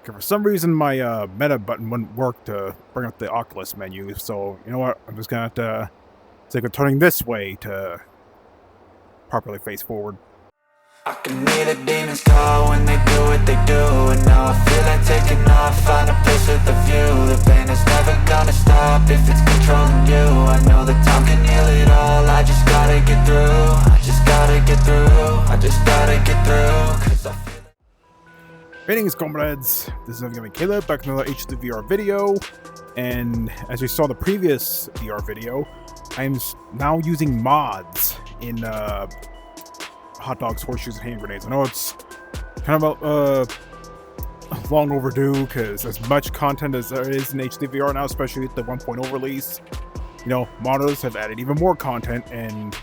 Okay, for some reason my meta button wouldn't work to bring up the Oculus menu, so you know what? I'm just gonna have to take a turning this way to properly face forward. I can hear the demons call when they do what they do. And now I feel like taking off, find a place with a view. The pain is never gonna stop if it's controlling you. I know that time can heal it all, I just gotta get through. I just gotta get through, I just gotta get through. Cause I feel Greetings, comrades. This is Navigator Caleb, back in another H3VR video. And as you saw in the previous VR video, I'm now using mods in hot dogs, horseshoes, and hand grenades. I know it's kind of long overdue because as much content as there is in H3VR now, especially with the 1.0 release, you know, modders have added even more content. And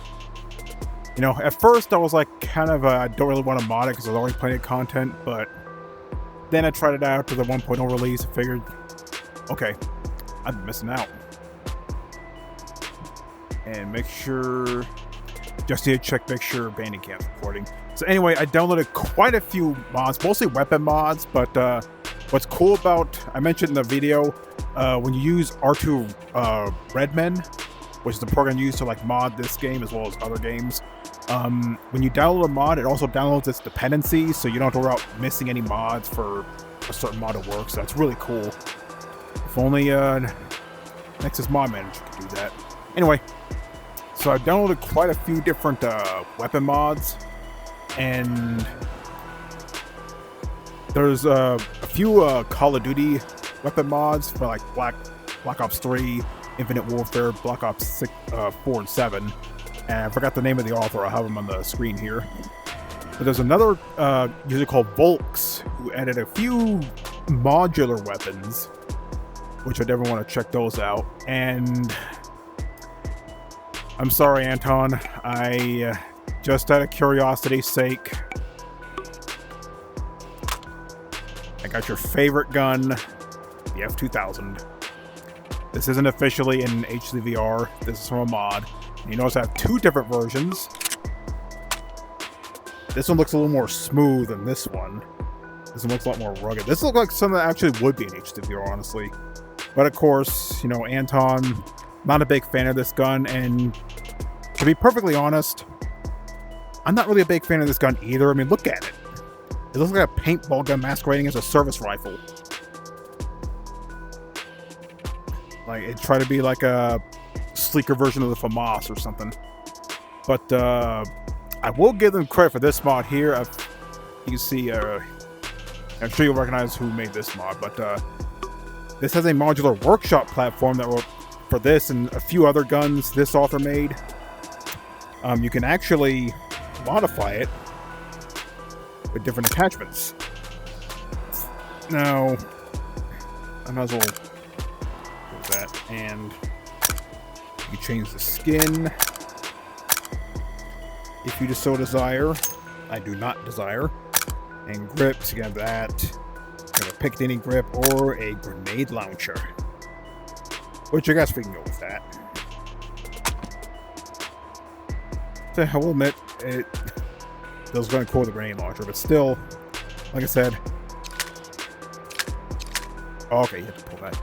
you know, at first I was like, kind of, I don't really want to mod it because there's already plenty of content, but then I tried it out after the 1.0 release and figured, okay, I've been missing out. And make sure, just need to check, make sure Bandicam's recording. So anyway, I downloaded quite a few mods, mostly weapon mods, but what's cool about, I mentioned in the video, when you use R2 Redmen, which is the program used to like mod this game as well as other games, when you download a mod, it also downloads its dependencies, so you don't have to worry about missing any mods for a certain mod to work. So that's really cool. If only Nexus Mod Manager could do that. Anyway, so I've downloaded quite a few different weapon mods, and there's a few Call of Duty weapon mods for like Black Ops 3, Infinite Warfare, Black Ops 6, 4, and 7. And I forgot the name of the author. I'll have him on the screen here. But there's another user called Volks who added a few modular weapons, which I definitely want to check those out. And I'm sorry, Anton. I just out of curiosity's sake, I got your favorite gun, the F2000. This isn't officially in H3VR. This is from a mod. And you notice I have two different versions. This one looks a little more smooth than this one. This one looks a lot more rugged. This looks like something that actually would be in H3VR, honestly. But of course, you know, Anton, not a big fan of this gun, and to be perfectly honest, I'm not really a big fan of this gun either. I mean, look at it. It looks like a paintball gun masquerading as a service rifle. Like, it tried to be like a sleeker version of the FAMAS or something. But I will give them credit for this mod here. You can see, I'm sure you'll recognize who made this mod, but this has a modular workshop platform that will, for this and a few other guns this author made. You can actually modify it with different attachments. Now, I might as well do that, and you change the skin if you just so desire. I do not desire. And grips, you can have that. You have a Picatinny grip or a grenade launcher, which I guess we can go with that. So I will admit, it was going to cool the grenade launcher, but still, like I said, okay, you have to pull that.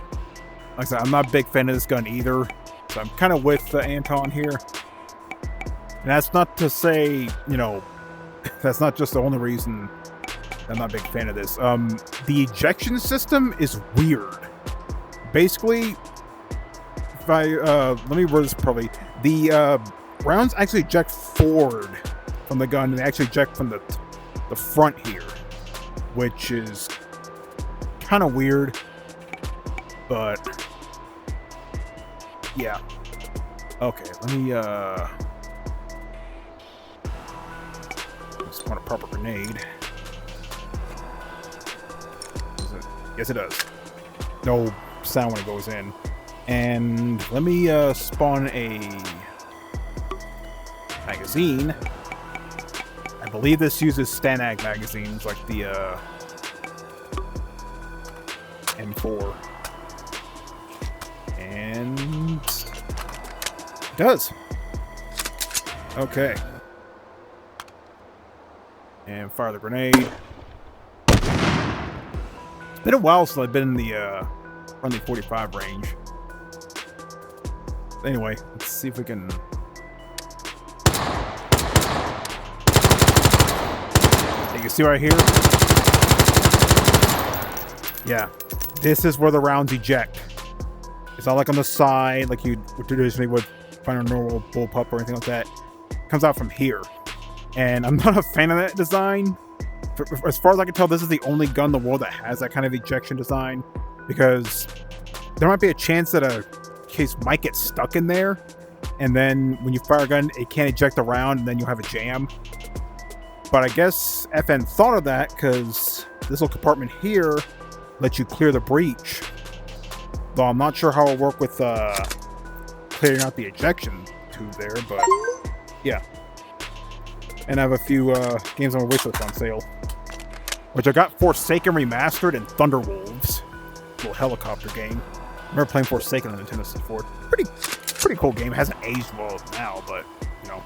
Like I said, I'm not a big fan of this gun either, so I'm kind of with Anton here. And that's not to say, you know, that's not just the only reason I'm not a big fan of this. The ejection system is weird. Basically, if I, let me word this properly. The rounds actually eject forward from the gun, and they actually eject from the front here, which is kind of weird, but yeah. Okay, let me, just want a proper grenade. Yes, it does. No sound when it goes in. And let me spawn a magazine. I believe this uses Stanag magazines like the M4. And it does. Okay. And fire the grenade. Been a while since I've been in the friendly 45 range. Anyway, let's see if we can. You can see right here. Yeah, this is where the rounds eject. It's not like on the side, like you traditionally would find a normal bullpup or anything like that. It comes out from here. And I'm not a fan of that design. As far as I can tell, this is the only gun in the world that has that kind of ejection design. Because there might be a chance that a case might get stuck in there. And then when you fire a gun, it can't eject the round, and then you'll have a jam. But I guess FN thought of that because this little compartment here lets you clear the breach. Though I'm not sure how it'll work with clearing out the ejection tube there, but yeah. And I have a few games on my wishlist on sale, which I got Forsaken Remastered and Thunderwolves, little helicopter game. I remember playing Forsaken on Nintendo 64. Pretty cool game. It hasn't aged well now, but you know,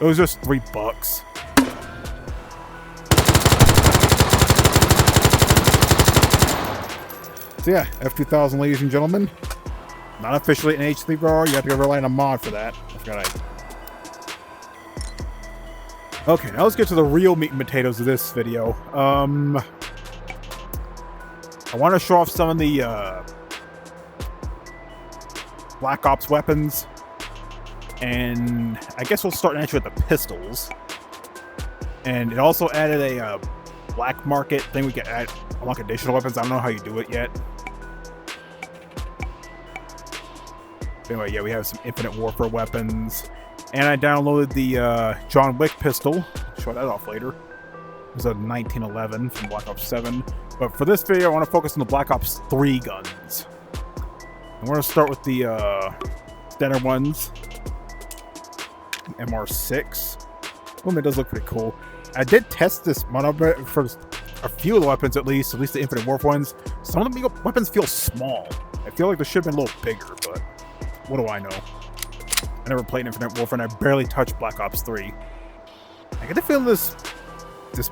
it was just $3. So yeah, F2000, ladies and gentlemen. Not officially an H3VR. You have to go rely on a mod for that. I forgot Okay, now let's get to the real meat and potatoes of this video. I want to show off some of the Black Ops weapons. And I guess we'll start actually with the pistols. And it also added a black market thing. We can add unlock additional weapons. I don't know how you do it yet. Anyway, yeah, we have some Infinite Warfare weapons. And I downloaded the John Wick pistol. I'll show that off later. It was a 1911 from Black Ops 7. But for this video, I want to focus on the Black Ops 3 guns. And we're going to start with the standard ones. MR6. Well, it does look pretty cool. I did test this Motherboard for a few of the weapons at least the Infinite Warfare ones. Some of the weapons feel small. I feel like they should have been a little bigger, but what do I know? I never played Infinite Warfare, and I barely touched Black Ops 3. I get the feeling this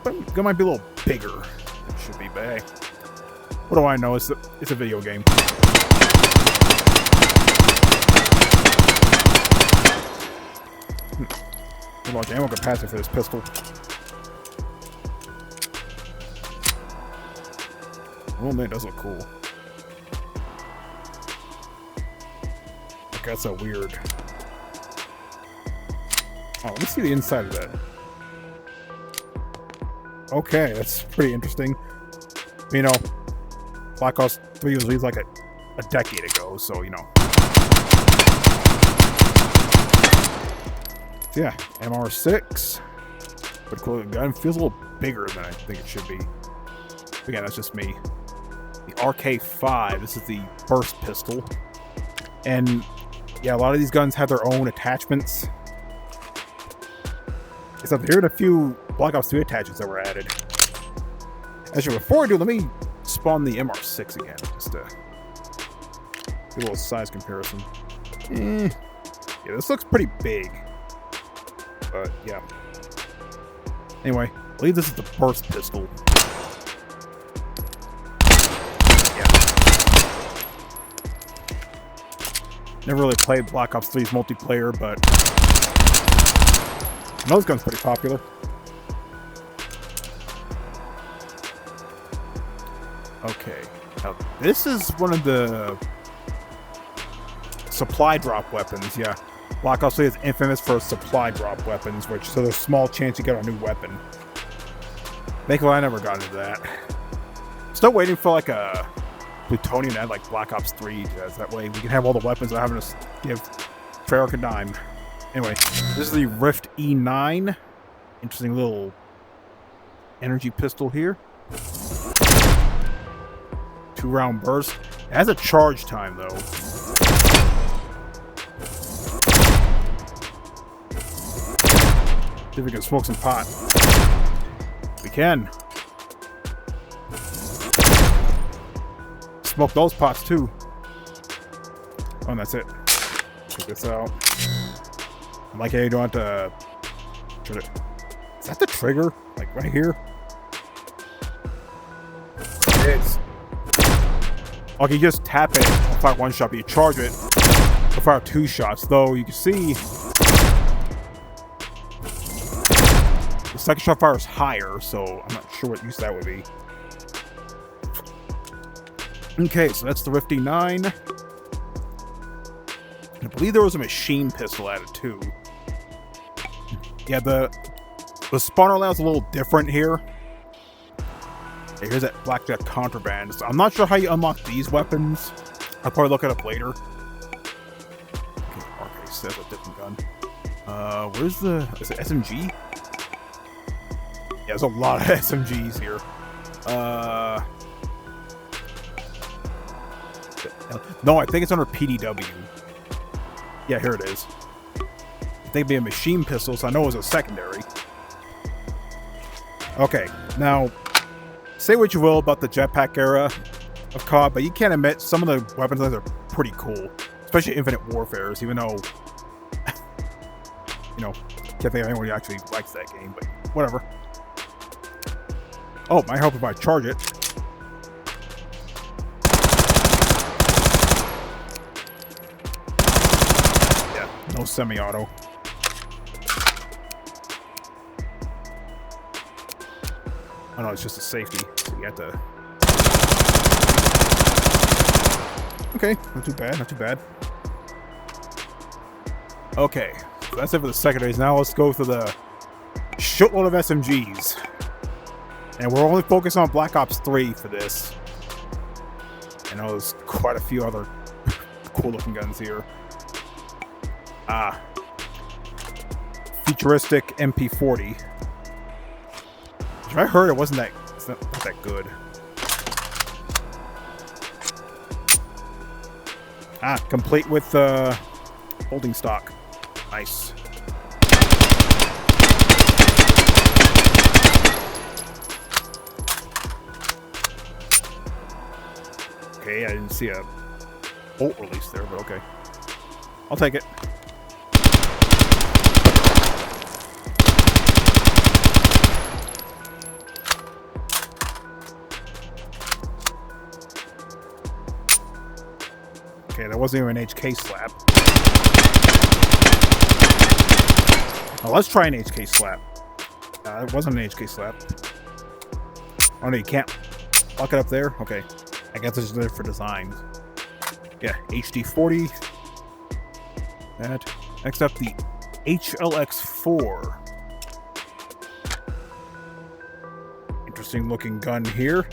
gun might be a little bigger than it should be, but hey. What do I know? It's a video game. Too much ammo capacity for this pistol. Oh man, it does look cool. Okay, that's so weird. Oh, let me see the inside of that. Okay, that's pretty interesting. You know, Black Ops 3 was released like a decade ago, so you know. Yeah, MR6. But cool, the gun feels a little bigger than I think it should be. But again, that's just me. The RK5, this is the burst pistol. And yeah, a lot of these guns have their own attachments. Except here are a few Black Ops 3 attachments that were added. Actually, before I do, let me spawn the MR6 again, just to do a little size comparison. Yeah, this looks pretty big. But yeah. Anyway, I believe this is the burst pistol. Yeah. Never really played Black Ops 3's multiplayer, but I know this gun's pretty popular. Okay, now this is one of the supply drop weapons, yeah. Black Ops 3 is infamous for supply drop weapons, so there's a small chance you get a new weapon. Thankfully, I never got into that. Still waiting for like a plutonium to add like Black Ops 3 does. That way we can have all the weapons without having to give Treyarch a dime. Anyway, this is the Rift E9. Interesting little energy pistol here. 2-round burst. It has a charge time though. See if we can smoke some pot. We can. Smoke those pots too. Oh, and that's it. Check this out. I like how you don't have to... Is that the trigger? Like right here? it is. Okay, you just tap it, fire one shot, but you charge it, fire two shots. Though you can see the second shot fire is higher, so I'm not sure what use that would be. Okay, so that's the Rifty 9. I believe there was a machine pistol added too. Yeah, the spawner layout's a little different here. Okay, here's that blackjack contraband. So I'm not sure how you unlock these weapons. I'll probably look it up later. Okay, so that's a different gun. Where's the... Is it SMG? Yeah, there's a lot of SMGs here. No, I think it's under PDW. Yeah, here it is. I think it'd be a machine pistol, so I know it was a secondary. Okay, now, say what you will about the jetpack era of COD, but you can't admit some of the weapons are pretty cool. Especially Infinite Warfare's, even though... you know, can't think of anyone who actually likes that game, but whatever. Oh, might help if I charge it. Yeah, no semi-auto. Oh no, it's just a safety, so you have to... Okay, not too bad, not too bad. Okay, so that's it for the secondaries. Now let's go through the shitload of SMGs. And we're only focused on Black Ops 3 for this. I know there's quite a few other cool-looking guns here. Futuristic MP40. Which I heard it wasn't that, it's not that good. Complete with holding stock. Nice. Okay, I didn't see a bolt release there, but okay. I'll take it. Okay, that wasn't even an HK slap. Now let's try an HK slap. It wasn't an HK slap. Oh no, you can't lock it up there? Okay. I guess it's there for design. Yeah, HD40. That. Next up, the HLX4. Interesting looking gun here.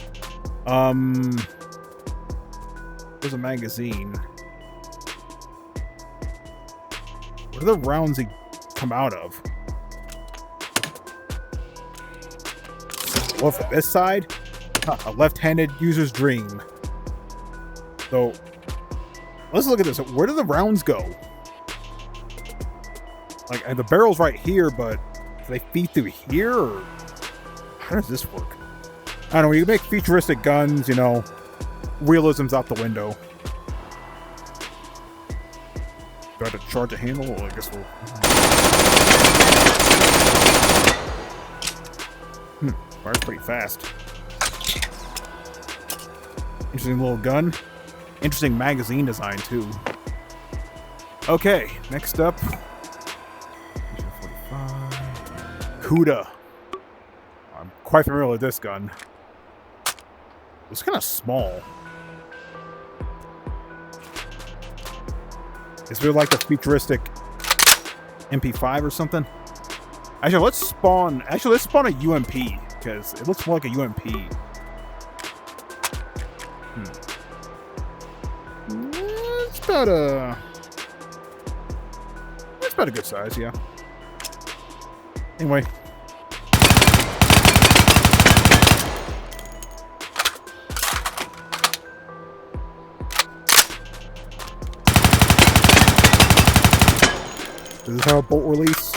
There's a magazine. What are the rounds they come out of? Well, for this side, a left-handed user's dream. So, let's look at this. Where do the rounds go? Like, the barrel's right here, but do they feed through here, or how does this work? I don't know, you make futuristic guns, you know, realism's out the window. Do I have to charge a handle? Well, I guess we'll... Fires pretty fast. Interesting little gun. Interesting magazine design, too. Okay, next up. Cuda. I'm quite familiar with this gun. It's kind of small. It's really like the futuristic MP5 or something. Actually, let's spawn a UMP, because it looks more like a UMP. It's about a good size, yeah. Anyway. Does this have a bolt release?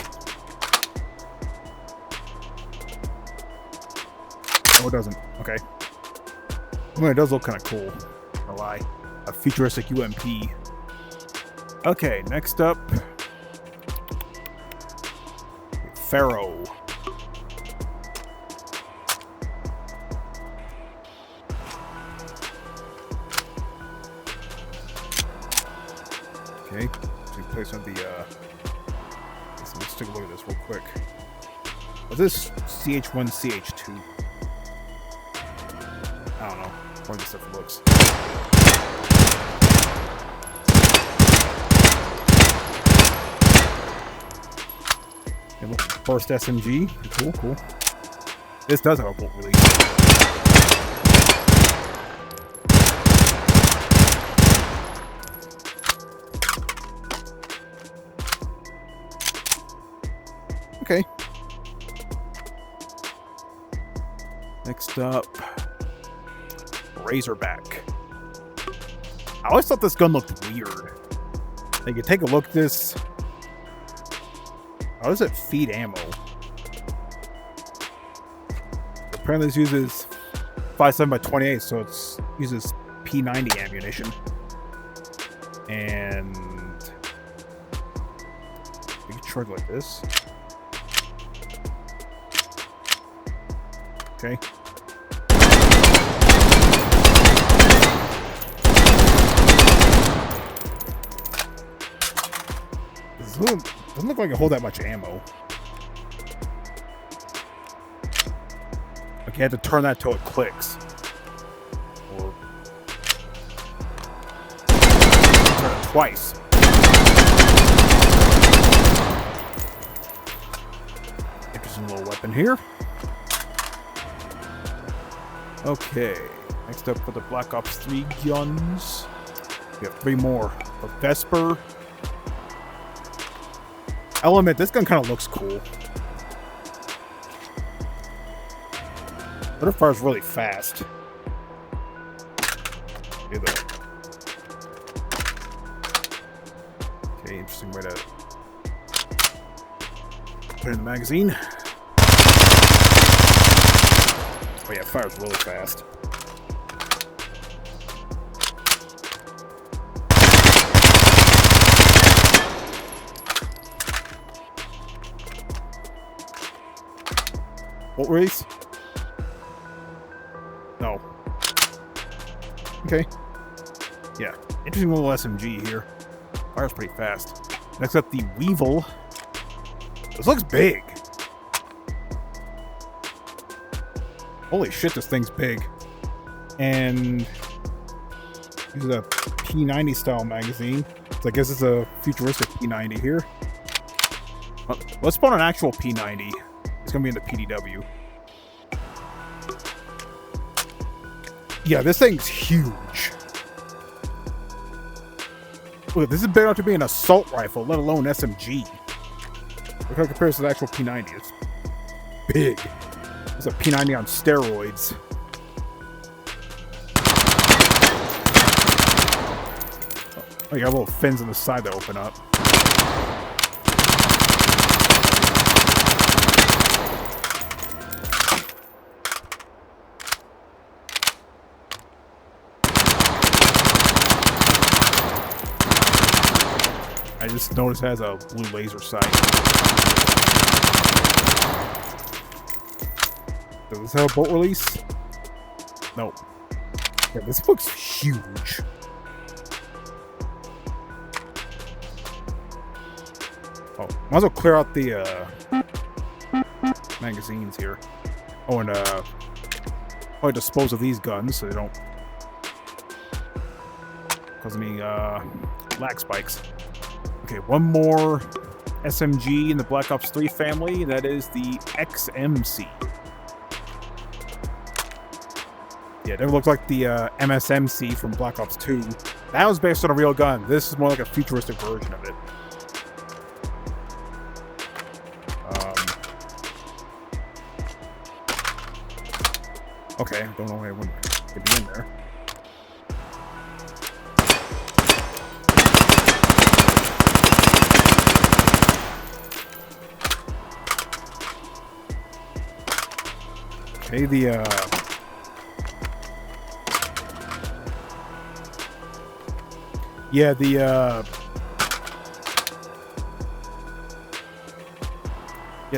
No, it doesn't. Okay. Well, it does look kind of cool. No lie. A futuristic UMP. Okay, next up. Pharaoh. placement of the, let's take a look at this real quick. Was this CH1, CH2? I don't know. How this stuff looks. Okay, look, first SMG. Cool. This does have a bolt release. Okay. Next up, Razorback. I always thought this gun looked weird. Like, you take a look at this. How does it feed ammo? Apparently this uses 5.7x28, so it uses P90 ammunition. And you can charge like this. Okay. This doesn't look like it hold that much ammo. Like you had to turn that till it clicks. Or turn it twice. Interesting little weapon here. Okay, next up for the Black Ops 3 guns. We have 3 more. The Vesper. I'll admit, this gun kind of looks cool. But it fires really fast. Okay, interesting way to put it in the magazine. Oh yeah, it fires really fast. Bolt release? No. Okay. Yeah, interesting little SMG here. Fires pretty fast. Next up, the Weevil. This looks big. Holy shit, this thing's big. And uses a P90 style magazine. So I guess it's a futuristic P90 here. Let's spawn an actual P90. It's gonna be in the PDW. Yeah, this thing's huge. Look, this is big enough to be an assault rifle, let alone SMG. Look how it compares to the actual P90. It's big. It's a P90 on steroids. Oh, you got little fins on the side that open up. I just noticed it has a blue laser sight. Does this have a bolt release? Nope. Yeah, this looks huge. Oh, might as well clear out the magazines here. Oh, and probably dispose of these guns so they don't cause any lag spikes. Okay, one more SMG in the Black Ops 3 family. That is the XMC. Yeah, it never looked like the MSMC from Black Ops 2. That was based on a real gun. This is more like a futuristic version of it. Okay, don't know why I wouldn't be in there. Okay,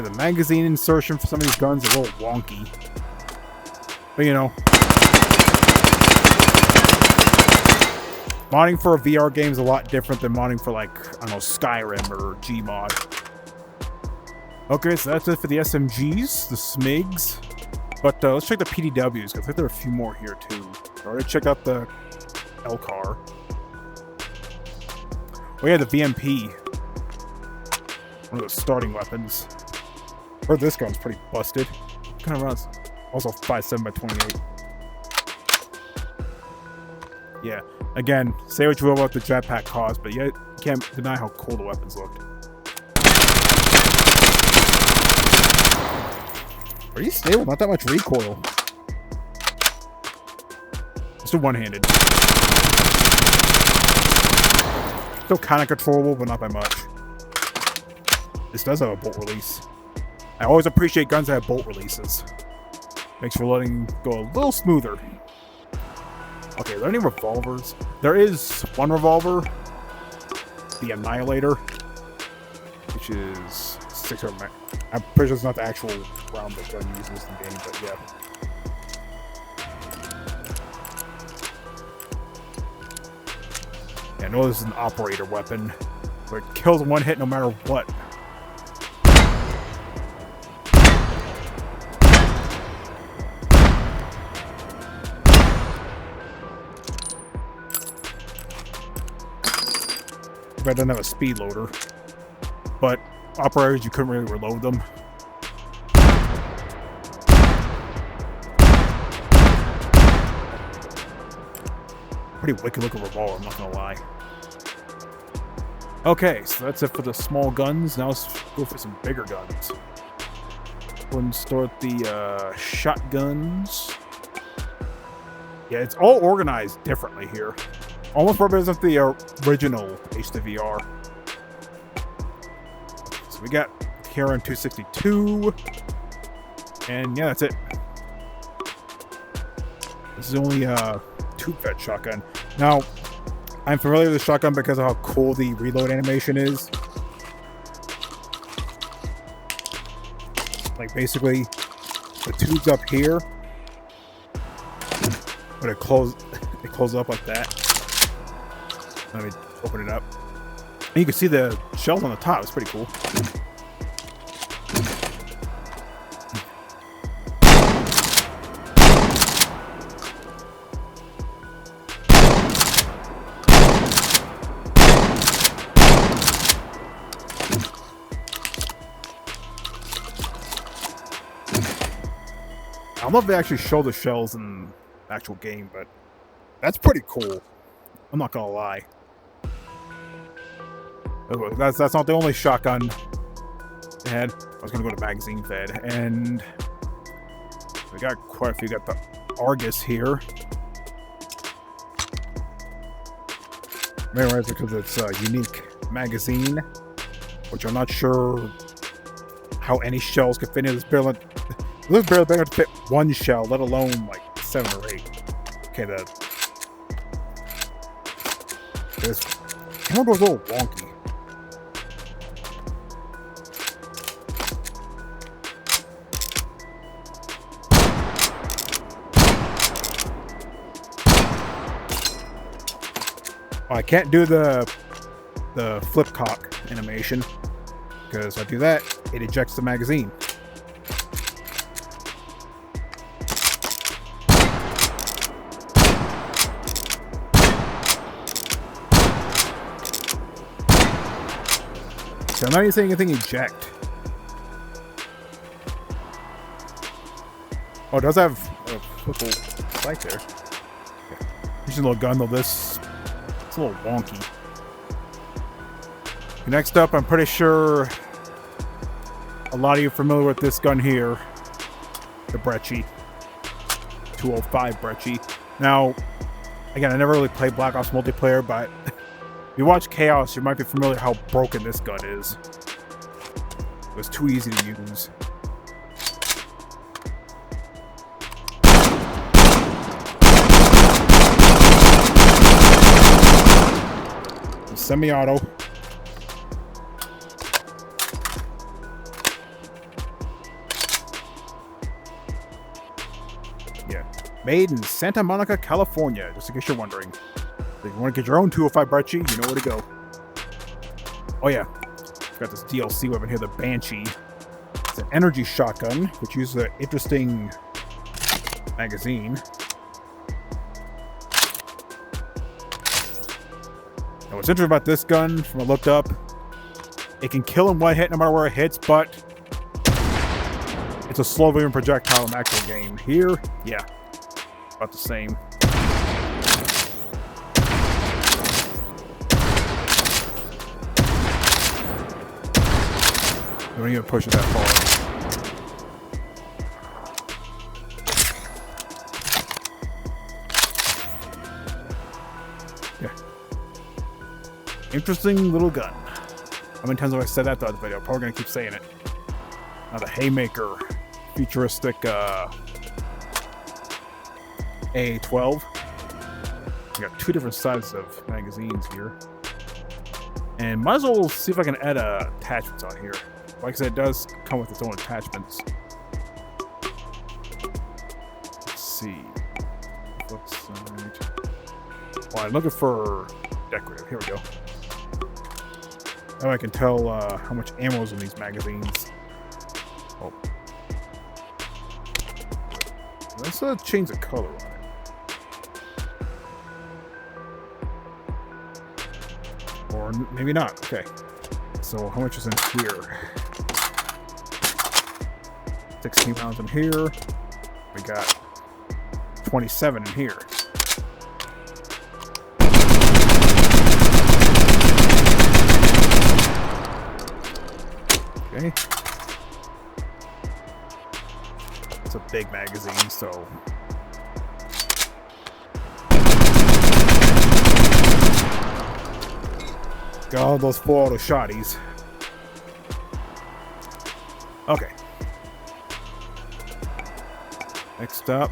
the magazine insertion for some of these guns is a little wonky. But you know. Modding for a VR game is a lot different than modding for, like, I don't know, Skyrim or Gmod. Okay, so that's it for the SMGs, the SMIGs. But let's check the PDWs, because I think there are a few more here, too. I already checked out the LCAR. Oh yeah, the VMP. One of the starting weapons. Heard this gun's pretty busted. Kind of runs. Also 5.7x28. Yeah. Again, say what you will about the jetpack cost, but you can't deny how cool the weapons looked. Pretty stable, not that much recoil. Still one-handed. Still kind of controllable, but not by much. This does have a bolt release. I always appreciate guns that have bolt releases. Makes for letting go a little smoother. Okay, are there any revolvers? There is one revolver. The Annihilator. Which is 600 mag. I'm pretty sure it's not the actual round that gun uses in the game, but yeah. I know this is an operator weapon, but it kills one hit no matter what. I didn't have a speed loader, but operators, you couldn't really reload them. Pretty wicked looking revolver, I'm not gonna lie. Okay, so that's it for the small guns. Now let's go for some bigger guns. Go and start the shotguns. Yeah, it's all organized differently here. Almost represents the original H3VR. So we got KRM-262. And yeah, that's it. This is only a tube-fed shotgun. Now, I'm familiar with the shotgun because of how cool the reload animation is. Like, basically, the tube's up here. But it closes up like that. Let me open it up. And you can see the shells on the top. It's pretty cool. I don't know if they actually show the shells in the actual game, but that's pretty cool. I'm not gonna lie. That's not the only shotgun they had. I was gonna go to magazine fed, and we got quite a few. We got the AORUS here. Maybe it's because it's a unique magazine, which I'm not sure how any shells could fit in this barrel. This barrel big enough to fit one shell, let alone like 7 or 8. Okay, this camera goes a little wonky. I can't do the flip cock animation, because if I do that, it ejects the magazine. So I'm not even saying anything eject. Oh, it does have a little sight there. Okay. Here's a little gun, though it's a little wonky. Next up, I'm pretty sure a lot of you are familiar with this gun here. The BOIII. 205 BOIII. Now, again, I never really played Black Ops multiplayer, but if you watch Chaos, you might be familiar how broken this gun is. It was too easy to use. Semi-auto. Yeah. Made in Santa Monica, California, just in case you're wondering. If you want to get your own 205 BOIII, you know where to go. Oh yeah, got this DLC weapon here, the Banshee. It's an energy shotgun, which uses an interesting magazine. Now, what's interesting about this gun, from what I looked up, it can kill in one hit no matter where it hits, but it's a slow-moving projectile in the actual game. Here, yeah, about the same. You don't even push it that far. Yeah. Interesting little gun. How many times have I said that throughout the video? I'm probably going to keep saying it. Now the Haymaker. Futuristic A12. We got two different sizes of magazines here. And might as well see if I can add attachments on here. Like I said, it does come with its own attachments. Let's see. Flip side. Well, I'm looking for decorative. Here we go. Now I can tell how much ammo is in these magazines. Oh. Let's change the color on it. Or maybe not. Okay. So how much is in here? 16 rounds in here. We got 27 in here. Okay. It's a big magazine, so got all those full auto shotties. Okay. Next up,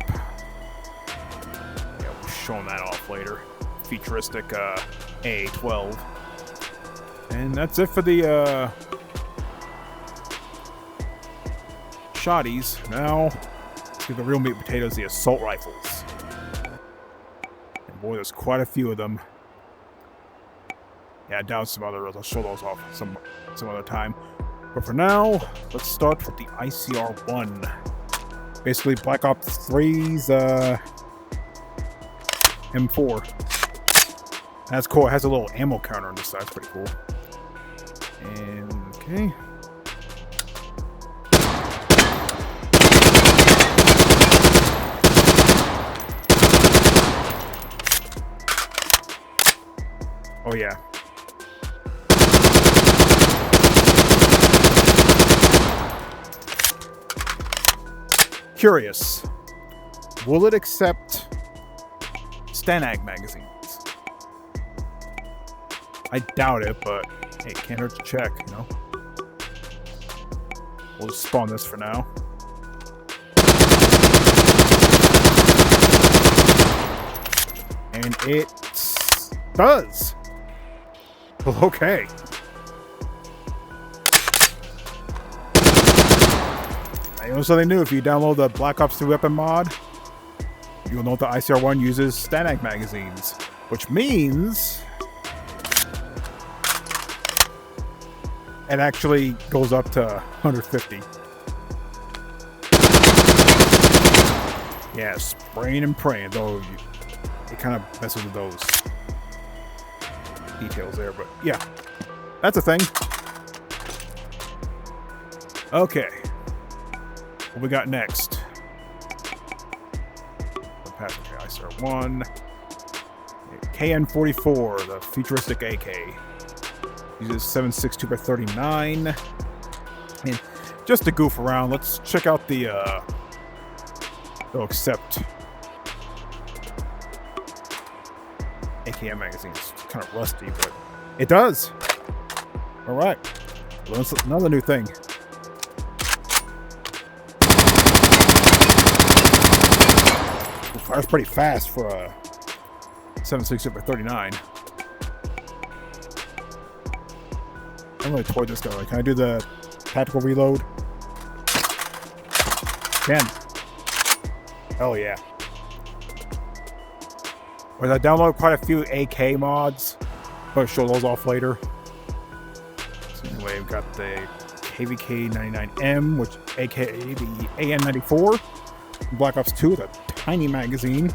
yeah, we'll show that off later. Futuristic A12, and that's it for the shotties. Now, let's get the real meat and potatoes, the assault rifles. And boy, there's quite a few of them. Yeah, down some others. I'll show those off some other time. But for now, let's start with the ICR-1. Basically, Black Ops 3's M4. That's cool. It has a little ammo counter on the side. That's pretty cool. And, okay. Oh, yeah. Curious. Will it accept Stanag magazines? I doubt it, but hey, can't hurt to check, you know? We'll just spawn this for now. And it does. Okay. I know something new. If you download the Black Ops 2 weapon mod, you'll know the ICR-1 uses Stanag magazines, which means it actually goes up to 150. Yeah, spraying and praying, though it kind of messes with those details there, but yeah, that's a thing. Okay. What we got next? ICR-1. KN-44, the futuristic AK. Uses 7.62x39. And just to goof around, let's check out the they'll accept AKM magazines. It's kind of rusty, but it does. All right. Well, that's another new thing. It fires pretty fast for a 7.62x39. I don't really toy this guy. Can I do the tactical reload? Can. Hell yeah. But I downloaded quite a few AK mods. I'll show those off later. So anyway, we've got the KVK99M, which aka the AN94. Black Ops 2 with a tiny magazine.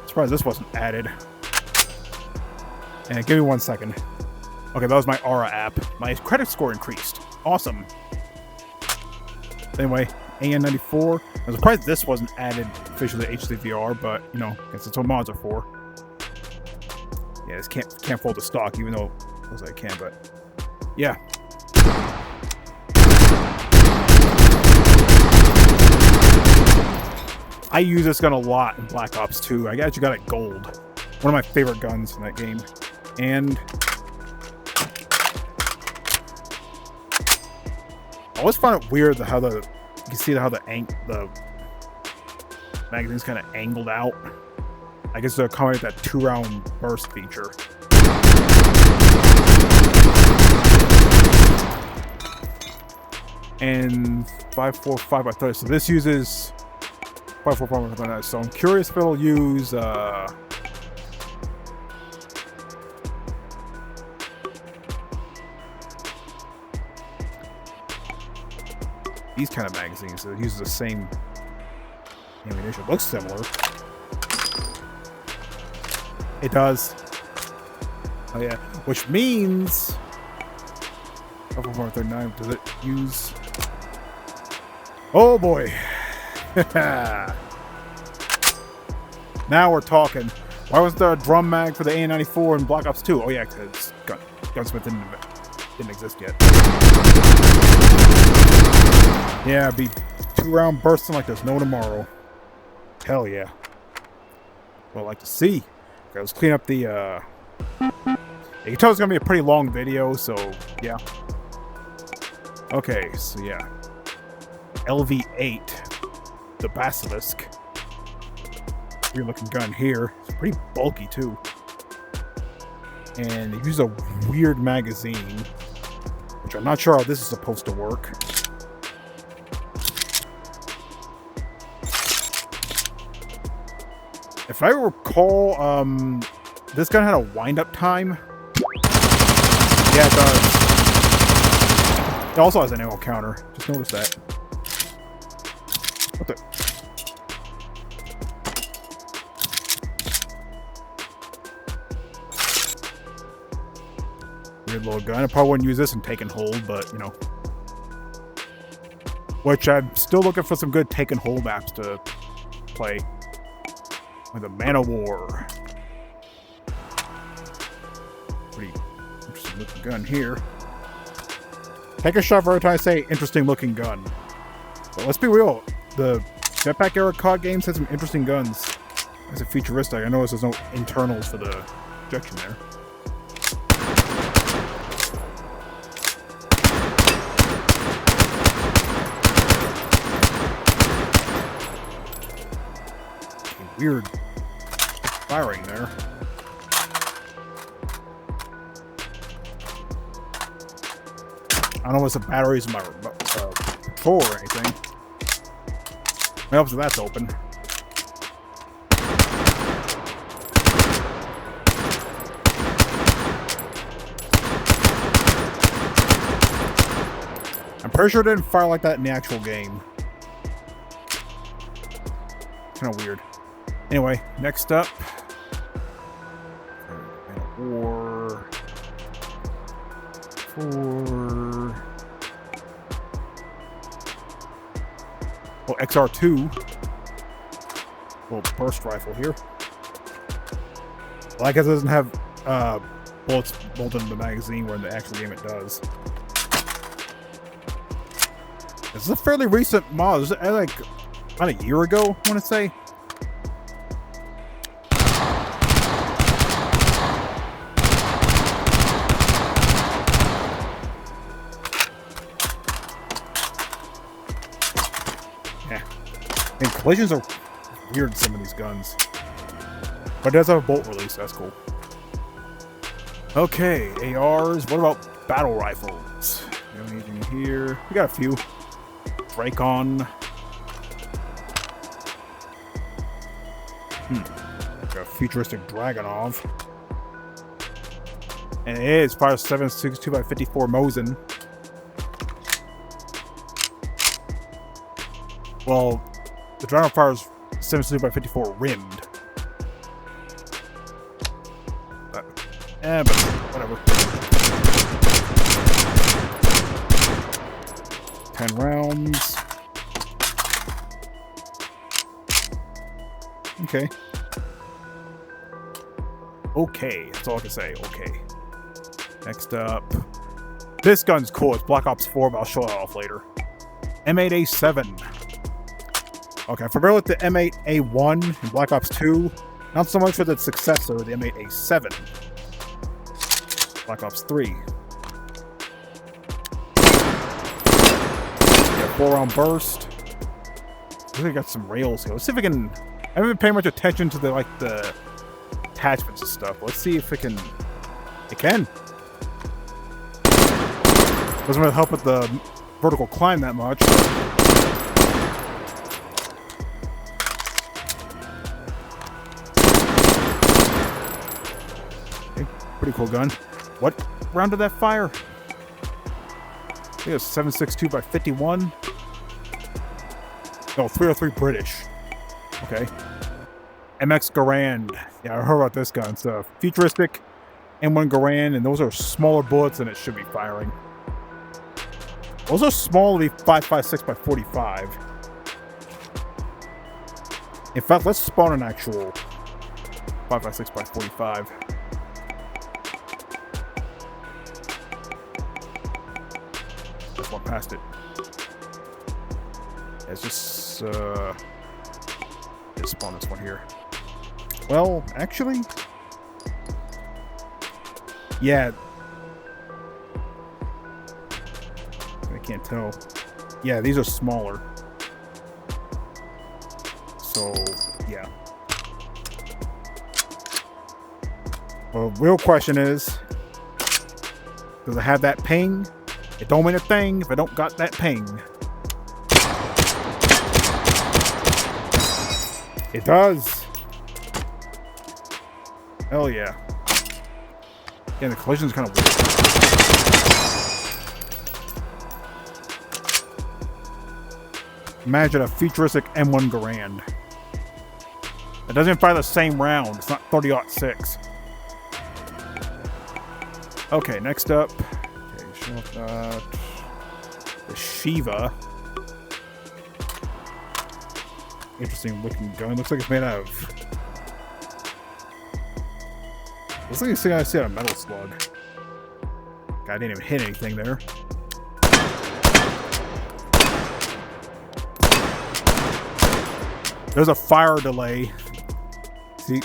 Surprised this wasn't added. And give me 1 second. Okay, that was my Aura app. My credit score increased. Awesome. Anyway, AN94. I'm surprised this wasn't added officially to H3VR, but you know, I guess that's what mods are for. Yeah, this can't fold the stock, even though it looks like it can, but yeah. I use this gun a lot in Black Ops 2. I actually got it gold. One of my favorite guns in that game. And I always find it weird how you can see how the magazine's kind of angled out. I guess they're calling it that 2-round burst feature. And 545 by 30. So this uses 545 by 30. So I'm curious if it'll use these kind of magazines. So it uses the same ammunition. It looks similar. It does. Oh yeah. Which means 545 does it use? Oh boy. Now we're talking. Why was there a drum mag for the AN94 in Black Ops 2? Oh yeah, because Gunsmith didn't exist yet. Yeah, it'd be 2-round bursting like there's no tomorrow. Hell yeah. Well, I'd like to see. Okay, let's clean up the, you can tell it's gonna be a pretty long video, so, yeah. Okay, so yeah. LV8, the Basilisk. Weird looking gun here. It's pretty bulky, too. And they use a weird magazine, which I'm not sure how this is supposed to work. If I recall, this gun had a wind-up time. Yeah, it does. It also has an ammo counter. Just noticed that. What the? Weird little gun. I probably wouldn't use this in Take and Hold, but, you know. Which I'm still looking for some good Take and Hold maps to play. With a Man of War. Pretty interesting looking gun here. Take a shot for every time I say interesting looking gun. But let's be real. The Jetpack era COD games had some interesting guns. As a futuristic, I noticed there's no internals for the projection there. Weird firing there. I don't know if it's the batteries in my control or anything. I hope that's open. I'm pretty sure it didn't fire like that in the actual game. Kind of weird. Anyway, next up, or for XR2, little burst rifle here. Well, I guess it doesn't have bullets bolted in the magazine, where in the actual game it does. This is a fairly recent mod. This is like about a year ago, I want to say. And collisions are weird in some of these guns. But it does have a bolt release, that's cool. Okay, ARs. What about battle rifles? You have anything here? We got a few. Dracon. Like a futuristic Dragonov. And it is fires 7.62x54 Mosin. Well, the Dragonov fires 7.62x54 rimmed. But whatever. 10 rounds. Okay. Okay, that's all I can say. Okay. Next up. This gun's cool. It's Black Ops 4, but I'll show it off later. M8A7. Okay, I'm familiar with the M8A1 in Black Ops 2. Not so much with its successor, the M8A7. Black Ops 3. Yeah, 4-round burst. I think I got some rails here. Let's see if I can... I haven't been paying much attention to the attachments and stuff. Let's see if it can... It can. Doesn't really help with the vertical climb that much. Okay, pretty cool gun. What round did that fire? I think it's 7.62x51. No, 303 British. Okay. MX Garand. Yeah, I heard about this gun. It's a futuristic M1 Garand, and those are smaller bullets than it should be firing. Those are small to be 5.56x45. In fact, let's spawn an actual 5.56x45. Just walk past it. It's just let's spawn this one here. Well, actually, yeah. I can't tell. Yeah, these are smaller. So, yeah. Well, real question is, does it have that ping? It don't mean a thing if I don't got that ping. It does. Hell yeah. Yeah, the collision's kind of weird. Imagine a futuristic M1 Garand. It doesn't fire the same round. It's not 30-06. Okay, next up. Okay, show off that. The Shiva. Interesting looking gun. Looks like it's made out of... Looks like it's made out of metal slug. God, I didn't even hit anything there. There's a fire delay. See?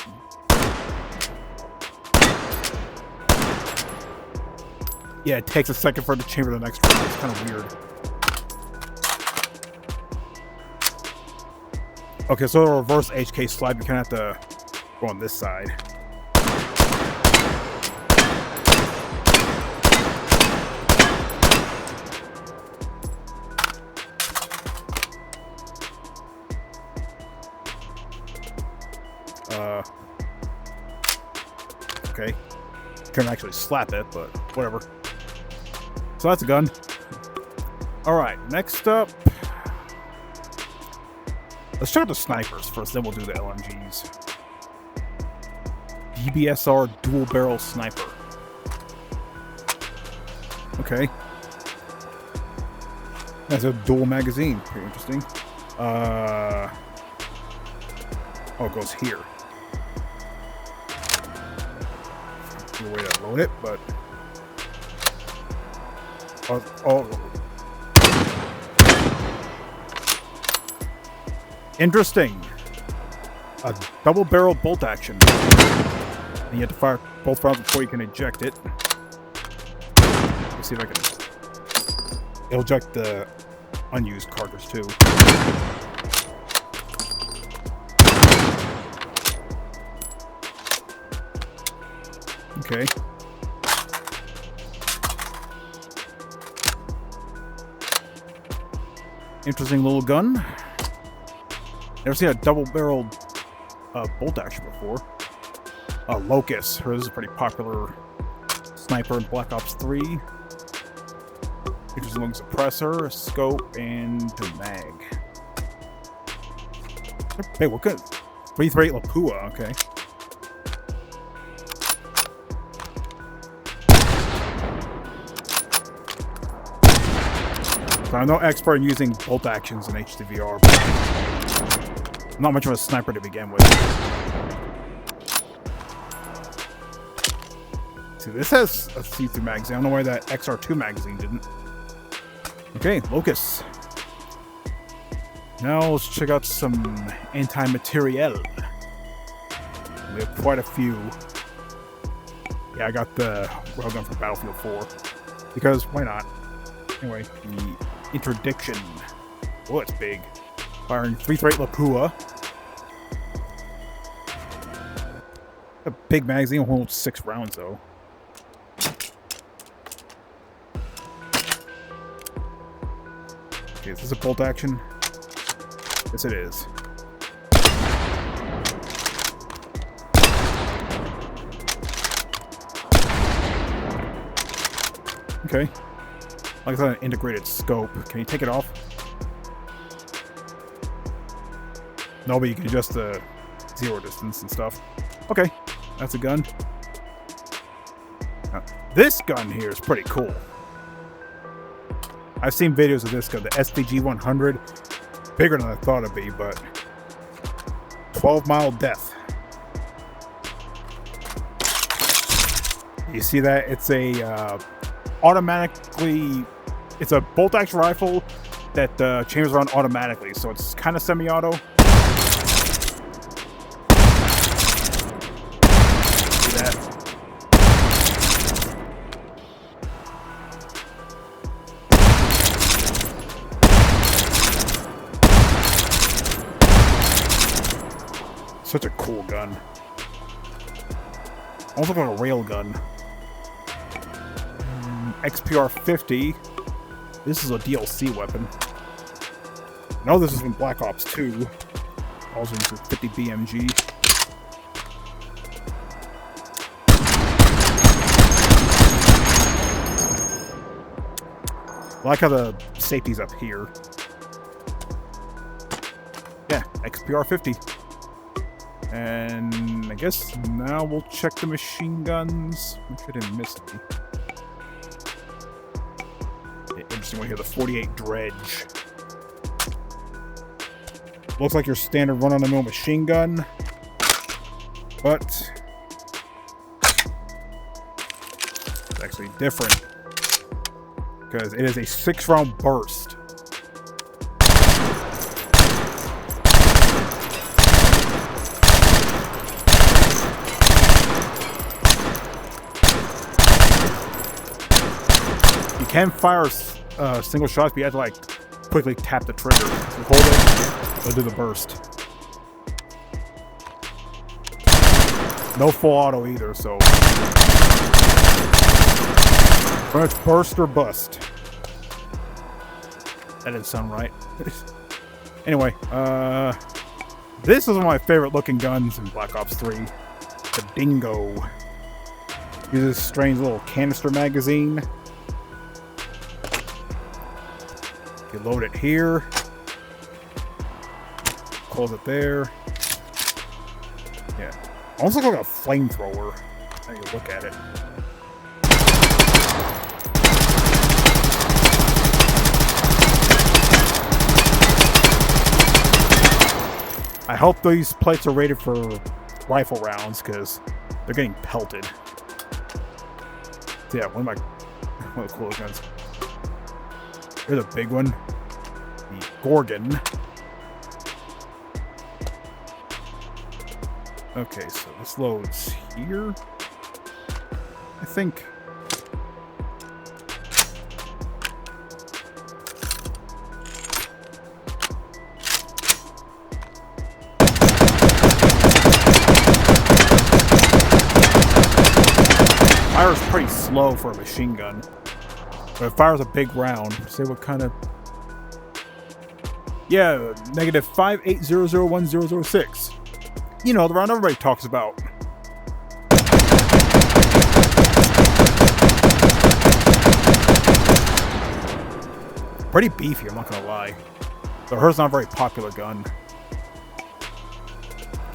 Yeah, it takes a second for it to chamber the next round. It's kind of weird. Okay, so the reverse HK slide, you kind of have to go on this side. Okay. Couldn't actually slap it, but whatever. So that's a gun. Alright, next up. Let's check out the snipers first, then we'll do the LMGs. DBSR dual barrel sniper. Okay. That's a dual magazine. Pretty interesting. Oh, it goes here. No way to load it, but... Oh. Interesting. A double barrel bolt action. And you have to fire both rounds before you can eject it. Let's see if I can... It'll eject the unused cartridge too. Okay. Interesting little gun. Never seen a double-barreled bolt action before. Locust. This is a pretty popular sniper in Black Ops 3. Features a long suppressor, a scope, and a mag. Hey, what good? 338 Lapua, okay. So I'm no expert in using bolt actions in H3VR, but I'm not much of a sniper to begin with. See, this has a see-through magazine. I don't know why that XR2 magazine didn't. Okay, Locust. Now let's check out some anti-materiel. We have quite a few. Yeah, I got the railgun from Battlefield 4. Because, why not? Anyway, the interdiction. Oh, it's big. Firing 338 Lapua. A big magazine holds 6 rounds, though. Okay, is this a bolt action? Yes, it is. Okay. Like I said, an integrated scope. Can you take it off? No, but you can adjust the zero distance and stuff. Okay, that's a gun. Now, this gun here is pretty cool. I've seen videos of this gun, the SDG-100. Bigger than I thought it'd be, but 12-mile death. You see that? It's a it's a bolt action rifle that chambers run automatically, so it's kind of semi-auto. See that? Such a cool gun. Almost like a rail gun. XPR-50. This is a DLC weapon. I know this is from Black Ops 2. Also uses 50 BMG. I like how the safety's up here. Yeah, XPR-50. And I guess now we'll check the machine guns. Make sure I didn't miss any. Interesting one here, the 48 Dredge. Looks like your standard run-on-the-mill machine gun, but it's actually different because it is a 6-round burst. You can fire single shots, but you have to like quickly tap the trigger. So hold it, it'll do the burst. No full auto either, so pretty much burst or bust. That didn't sound right. Anyway, this is one of my favorite looking guns in Black Ops 3. The Dingo. Uses a strange little canister magazine. You load it here. Close it there. Yeah. Almost looks like a flamethrower. Now you look at it. I hope these plates are rated for rifle rounds because they're getting pelted. So yeah, one of the coolest guns. Here's a big one. The Gorgon. Okay, so this loads here. I think. Fire's pretty slow for a machine gun. But it fires a big round. Say what kind of... Yeah, -5800106. You know, the round everybody talks about. Pretty beefy, I'm not gonna lie. So hers not a very popular gun.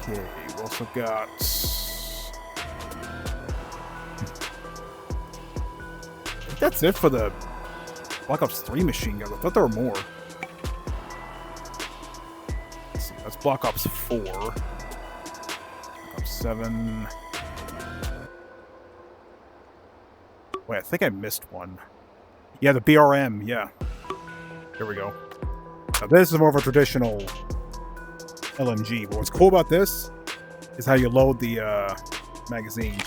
Okay, we also got... I think that's it for the Black Ops 3 machine gun. I thought there were more. Let's see, that's Black Ops 4. Black Ops 7. Wait, I think I missed one. Yeah, the BRM, yeah. Here we go. Now this is more of a traditional LMG, but what's cool about this is how you load the magazine.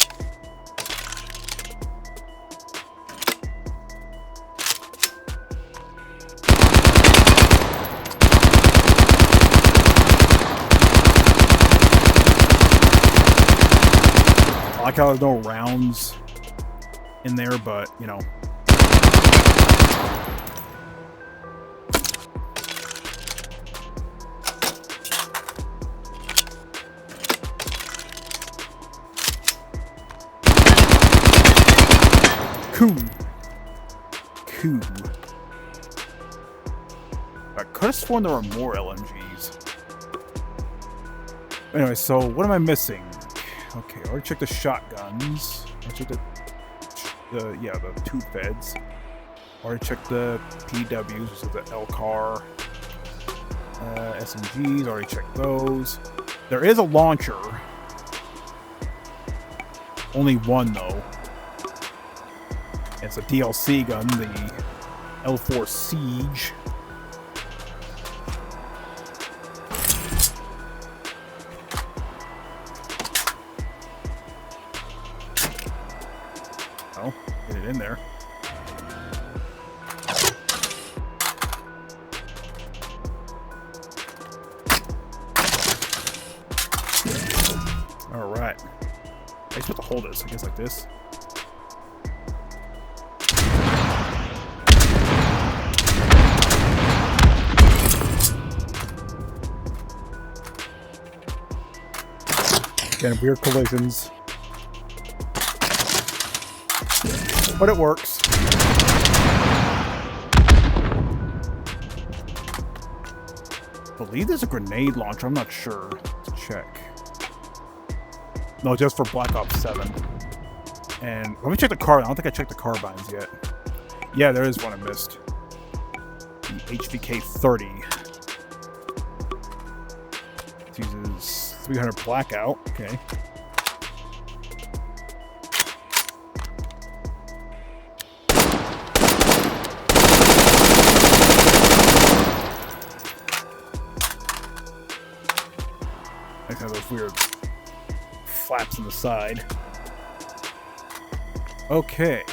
I like how there's no rounds in there, but you know. Cool. I could have sworn there were more LMGs. Anyway, so what am I missing? Okay, I already checked the shotguns. I checked the two feds. Already checked the PWs, which is the LCAR. SMGs, already checked those. There is a launcher. Only one though. It's a DLC gun, the L4 Siege. Oh, get it in there. All right. I supposed to hold this, I guess, like this. Again, weird collisions. But it works. I believe there's a grenade launcher, I'm not sure. Let's check. No, just for Black Ops 7. And let me check the carbine. I don't think I checked the carbines yet. Yeah, there is one I missed. The HVK 30. It uses 300 blackout. Okay. Like those weird flaps on the side. Okay.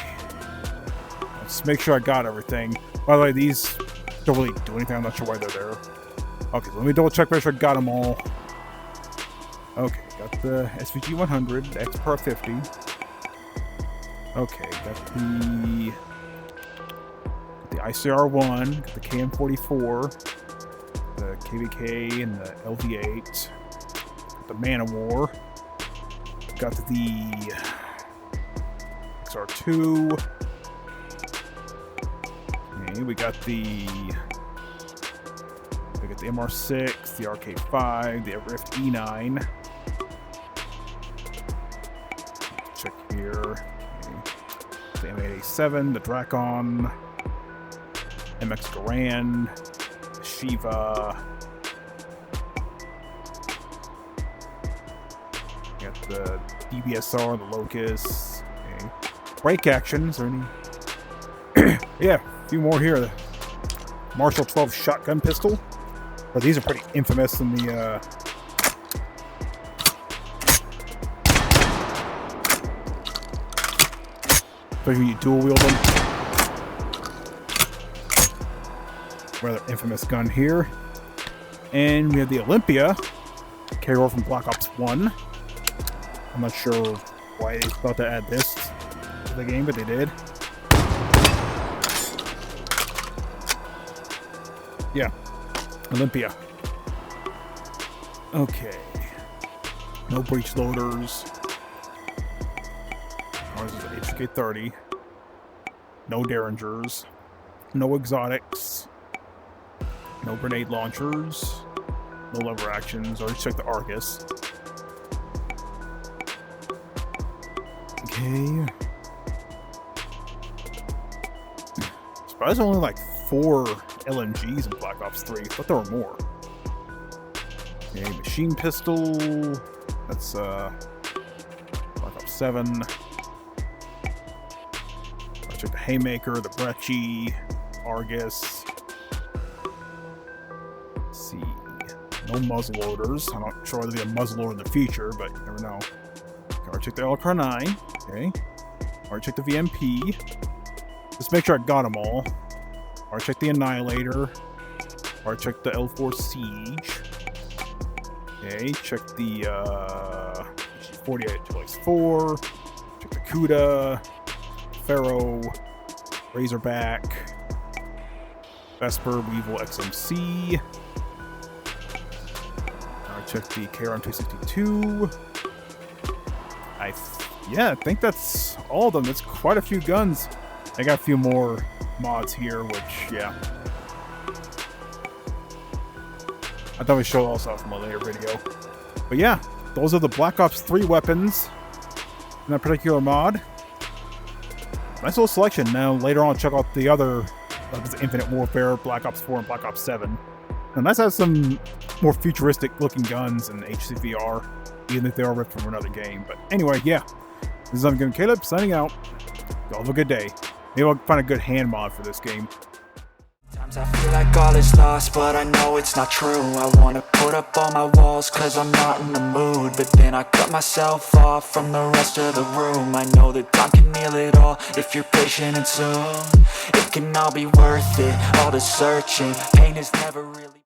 Let's make sure I got everything. By the way, these don't really do anything. I'm not sure why they're there. Okay, let me double check, make sure I got them all. Okay, got the SVG 100, the XPR 50. Okay, got the ICR 1, got the KM 44, the KVK, and the LV8. Got the Man of War. Got the XR 2. Okay, we got the MR6, the RK5, the Rift E9. Check here. Okay. The M8A7, the Dracon, MX Garand, the Shiva. Got the DBSR, the Locust. Okay. Break action. Is there any? Yeah, a few more here. The Marshall 12 shotgun pistol. But these are pretty infamous in the especially when you dual wield them. Rather infamous gun here. And we have the Olympia, carry over from Black Ops 1. I'm not sure why they thought to add this to the game, but they did. Yeah. Olympia. Okay. No breach loaders. Ours is an HK30. No derringers. No exotics. No grenade launchers. No lever actions. Already checked the AORUS. Okay. Surprised only like 4 LMGs in Black Ops 3. I thought there were more. Okay, machine pistol. That's Black Ops 7. I'll check the Haymaker, the Brecci, AORUS. Let's see. No muzzle loaders. I'm not sure there'll be a muzzle loader in the future, but you never know. I'll check the LCR9. Okay. I'll check the VMP. Just make sure I got them all. I'll check the Annihilator. I'll check the L4 Siege. Okay, check the 48x4. Check the Cuda. Pharaoh. Razorback. Vesper, Weevil, XMC. I'll check the KRM-262. Yeah, I think that's all of them. That's quite a few guns. I got a few more mods here, which, yeah. I thought we'd show those off in a later video. But yeah, those are the Black Ops 3 weapons in that particular mod. Nice little selection. Now, later on, check out the other Infinite Warfare, Black Ops 4, and Black Ops 7. Now, nice to have some more futuristic-looking guns in H3VR, even if they are ripped from another game. But anyway, yeah. This is I'm Caleb, signing out. Y'all have a good day. Maybe I'll find a good hand mod for this game. Sometimes I feel like all is lost, but I know it's not true. I wanna put up all my walls cause I'm not in the mood, but then I cut myself off from the rest of the room. I know that time can heal it all if you're patient and soon it can all be worth it. All the searching, pain is never real.